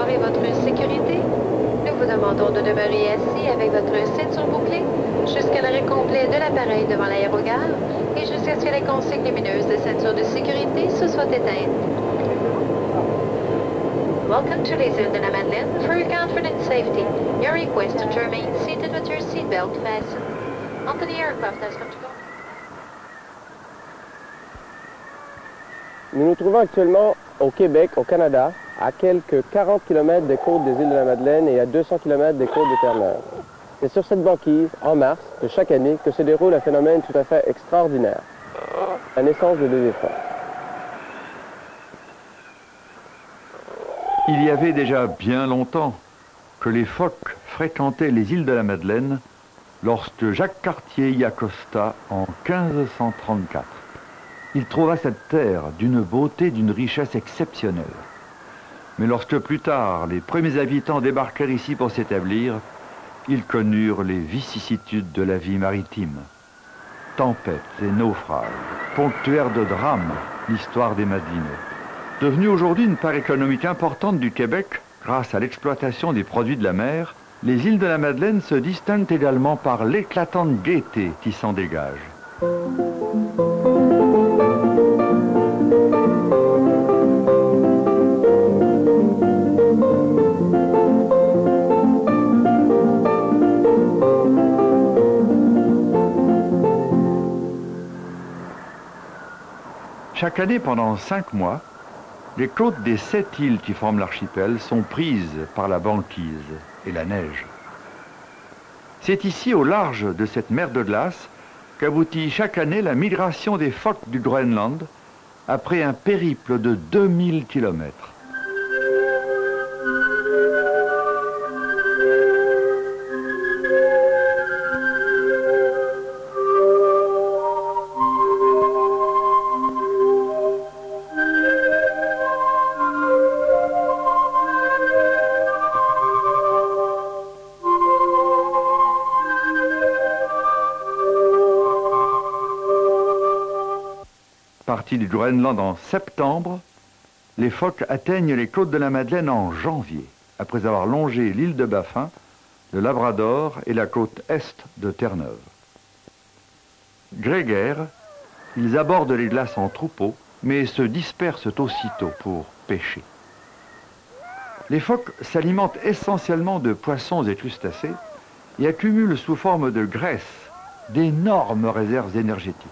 confort et votre sécurité. Nous vous demandons de demeurer assis avec votre ceinture bouclée jusqu'à l'arrêt complet de l'appareil devant l'aérogare et jusqu'à ce que les consignes lumineuses de ceinture de sécurité se soient éteintes. Welcome to les îles de la Madeleine. For your comfort and safety, you're requested to remain seated with your seatbelt fastened until the aircraft has come to go. Nous nous trouvons actuellement au Québec, au Canada, à quelques 40 km des côtes des îles de la Madeleine et à 200 km des côtes de Terre-Neuve. C'est sur cette banquise, en mars de chaque année, que se déroule un phénomène tout à fait extraordinaire, la naissance de bébés phoques. Il y avait déjà bien longtemps que les phoques fréquentaient les îles de la Madeleine lorsque Jacques Cartier y accosta en 1534. Il trouva cette terre d'une beauté, d'une richesse exceptionnelle. Mais lorsque plus tard les premiers habitants débarquèrent ici pour s'établir, ils connurent les vicissitudes de la vie maritime. Tempêtes et naufrages, ponctuèrent de drames l'histoire des Madelinais. Devenue aujourd'hui une part économique importante du Québec, grâce à l'exploitation des produits de la mer, les îles de la Madeleine se distinguent également par l'éclatante gaieté qui s'en dégage. Chaque année, pendant 5 mois, les côtes des 7 îles qui forment l'archipel sont prises par la banquise et la neige. C'est ici, au large de cette mer de glace, qu'aboutit chaque année la migration des phoques du Groenland après un périple de 2000 kilomètres. Partis du Groenland en septembre, les phoques atteignent les côtes de la Madeleine en janvier, après avoir longé l'île de Baffin, le Labrador et la côte est de Terre-Neuve. Grégaires, ils abordent les glaces en troupeau, mais se dispersent aussitôt pour pêcher. Les phoques s'alimentent essentiellement de poissons et crustacés et accumulent sous forme de graisse d'énormes réserves énergétiques.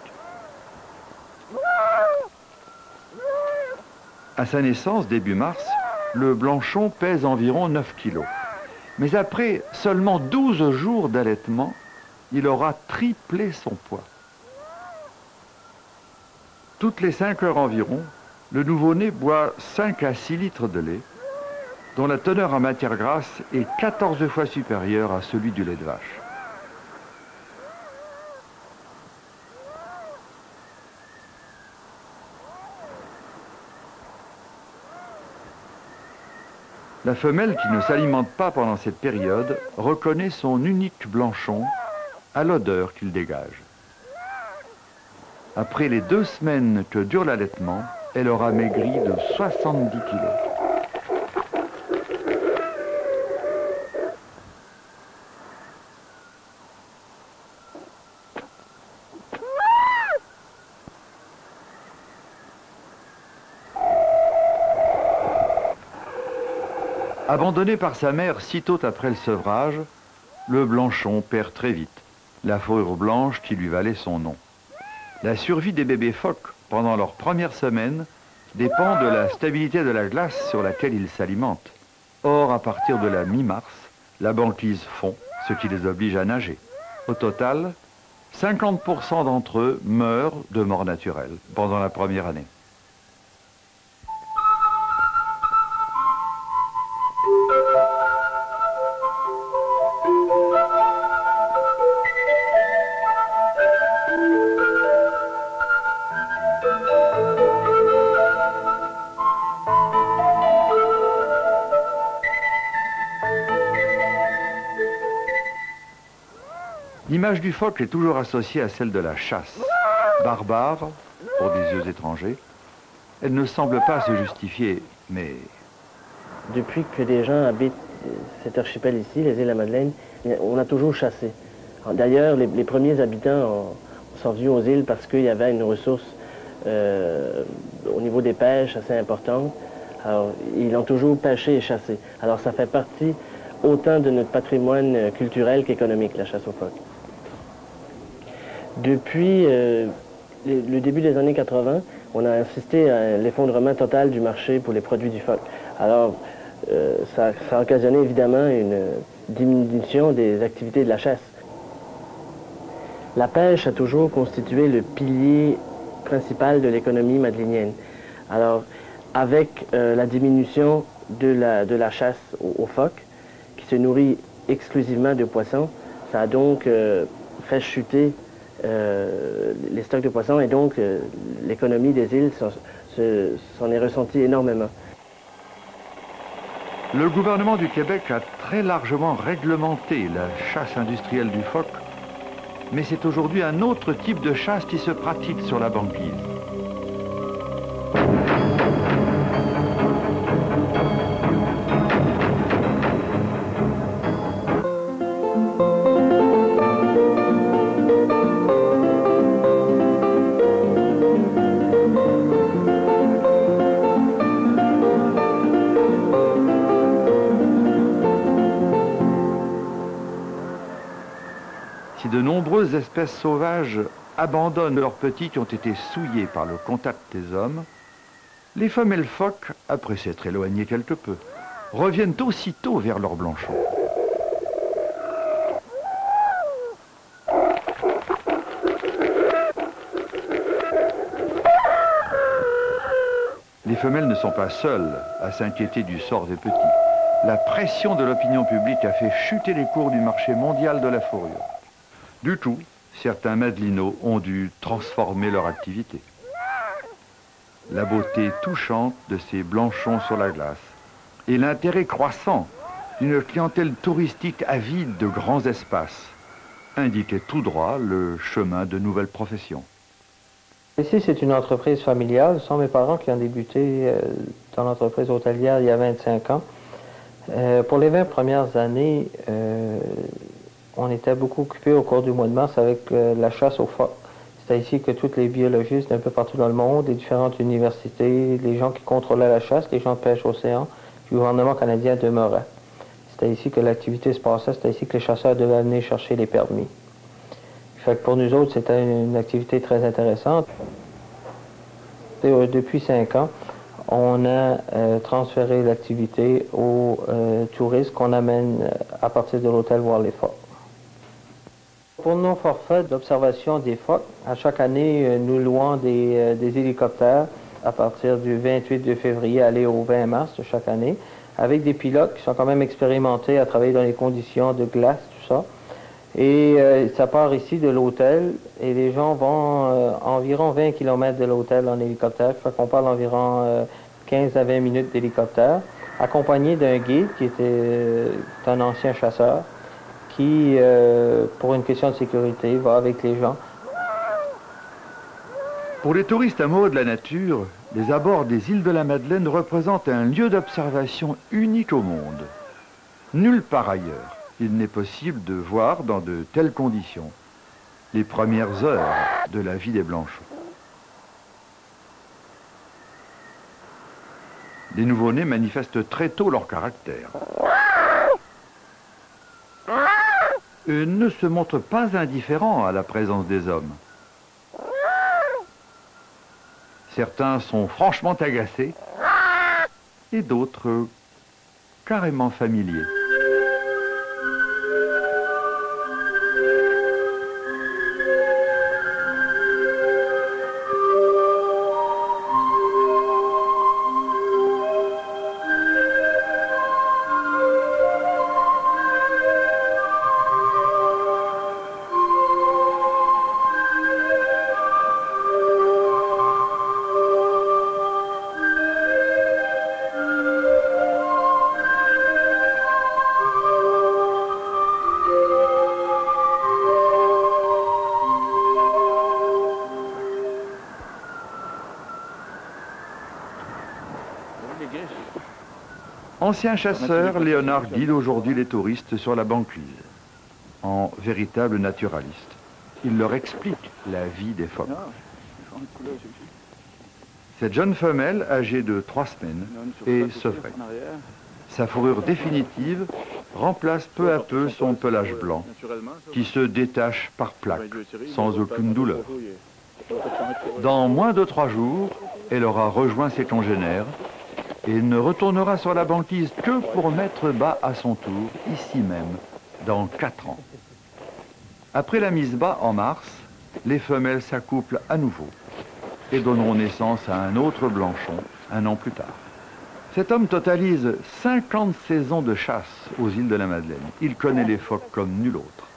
À sa naissance, début mars, le blanchon pèse environ 9 kilos. Mais après seulement 12 jours d'allaitement, il aura triplé son poids. Toutes les 5 heures environ, le nouveau-né boit 5 à 6 litres de lait, dont la teneur en matière grasse est 14 fois supérieure à celui du lait de vache. La femelle qui ne s'alimente pas pendant cette période reconnaît son unique blanchon à l'odeur qu'il dégage. Après les 2 semaines que dure l'allaitement, elle aura maigri de 70 kilos. Abandonné par sa mère sitôt après le sevrage, le blanchon perd très vite la fourrure blanche qui lui valait son nom. La survie des bébés phoques pendant leurs premières semaines dépend de la stabilité de la glace sur laquelle ils s'alimentent. Or, à partir de la mi-mars, la banquise fond, ce qui les oblige à nager. Au total, 50% d'entre eux meurent de mort naturelle pendant la première année. L'image du phoque est toujours associée à celle de la chasse. Barbare, pour des yeux étrangers, elle ne semble pas se justifier, mais Depuis que des gens habitent cet archipel ici, les îles de la Madeleine, on a toujours chassé. D'ailleurs, les premiers habitants sont venus aux îles parce qu'il y avait une ressource au niveau des pêches assez importante. Alors, ils ont toujours pêché et chassé. Alors, ça fait partie autant de notre patrimoine culturel qu'économique, la chasse aux phoques. Depuis le début des années 80, on a assisté à l'effondrement total du marché pour les produits du phoque. Alors, ça a occasionné évidemment une diminution des activités de la chasse. La pêche a toujours constitué le pilier principal de l'économie madélénienne. Alors, avec la diminution de la chasse aux phoques, qui se nourrit exclusivement de poissons, ça a donc fait chuter les stocks de poissons et donc l'économie des îles s'en est ressentie énormément. Le gouvernement du Québec a très largement réglementé la chasse industrielle du phoque, mais c'est aujourd'hui un autre type de chasse qui se pratique sur la banquise. Si de nombreuses espèces sauvages abandonnent leurs petits qui ont été souillés par le contact des hommes, les femelles phoques, après s'être éloignées quelque peu, reviennent aussitôt vers leur blanchon. Les femelles ne sont pas seules à s'inquiéter du sort des petits. La pression de l'opinion publique a fait chuter les cours du marché mondial de la fourrure. Du coup, certains madelinots ont dû transformer leur activité. La beauté touchante de ces blanchons sur la glace et l'intérêt croissant d'une clientèle touristique avide de grands espaces indiquaient tout droit le chemin de nouvelles professions. Ici, c'est une entreprise familiale. Ce sont mes parents qui ont débuté dans l'entreprise hôtelière il y a 25 ans. Pour les 20 premières années, on était beaucoup occupés au cours du mois de mars avec la chasse aux phoques. C'était ici que tous les biologistes d'un peu partout dans le monde, les différentes universités, les gens qui contrôlaient la chasse, les gens de pêche océan, le gouvernement canadien demeurait. C'était ici que l'activité se passait, c'était ici que les chasseurs devaient venir chercher les permis. Fait que pour nous autres, c'était une activité très intéressante. Et, depuis 5 ans, on a transféré l'activité aux touristes qu'on amène à partir de l'hôtel voir les phoques. Pour nos forfaits d'observation des phoques, à chaque année, nous louons des hélicoptères à partir du 28 février aller au 20 mars de chaque année, avec des pilotes qui sont quand même expérimentés à travailler dans les conditions de glace, tout ça. Et ça part ici de l'hôtel et les gens vont environ 20 km de l'hôtel en hélicoptère. Fait qu'on parle environ 15 à 20 minutes d'hélicoptère, accompagné d'un guide qui était un ancien chasseur qui, pour une question de sécurité, va avec les gens. Pour les touristes amoureux de la nature, les abords des îles de la Madeleine représentent un lieu d'observation unique au monde. Nulle part ailleurs, il n'est possible de voir dans de telles conditions les premières heures de la vie des blanchons. Les nouveau-nés manifestent très tôt leur caractère. Eux ne se montrent pas indifférents à la présence des hommes. Certains sont franchement agacés et d'autres carrément familiers. Ancien chasseur, Léonard guide aujourd'hui les touristes sur la banquise. En véritable naturaliste, il leur explique la vie des phoques. Cette jeune femelle, âgée de 3 semaines, est sevrée. Sa fourrure définitive remplace peu à peu son pelage blanc, qui se détache par plaques, sans aucune douleur. Dans moins de 3 jours, elle aura rejoint ses congénères et ne retournera sur la banquise que pour mettre bas à son tour, ici même, dans 4 ans. Après la mise bas en mars, les femelles s'accouplent à nouveau et donneront naissance à un autre blanchon 1 an plus tard. Cet homme totalise 50 saisons de chasse aux îles de la Madeleine. Il connaît les phoques comme nul autre.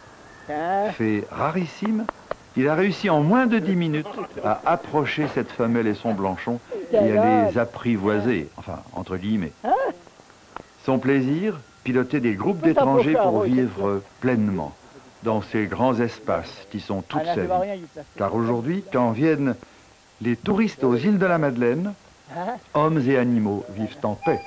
Fait rarissime, il a réussi en moins de 10 minutes à approcher cette femelle et son blanchon et à les apprivoiser, enfin, entre guillemets. Son plaisir, piloter des groupes d'étrangers pour vivre pleinement dans ces grands espaces qui sont toute sa vie. Car aujourd'hui, quand viennent les touristes aux îles de la Madeleine, hommes et animaux vivent en paix.